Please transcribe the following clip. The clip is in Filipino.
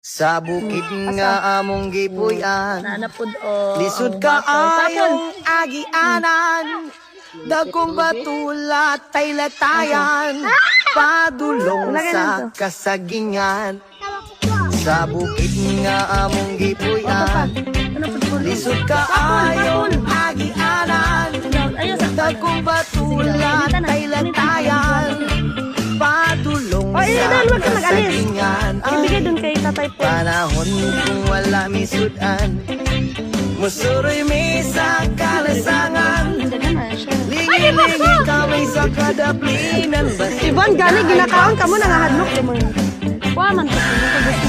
Sa bukid nga among gipuy-an, Nanapod o. lisod ka ayong agianan, dagkong batulat ay latayan, padulong sa kasagingan. Sa bukid nga among gipuy-an, lisod ka ayong agianan, dagkong batulat ay latayan, padulong sa kasagingan. Ibigay dun kay Tatay po. Panahon kung wala misudan, musuroy may sa kalasangan, lingi-lingi kami sa kadaplinan. Ibon, gani, ginakaon ka mo, nangahadlok mo. Kuha man to.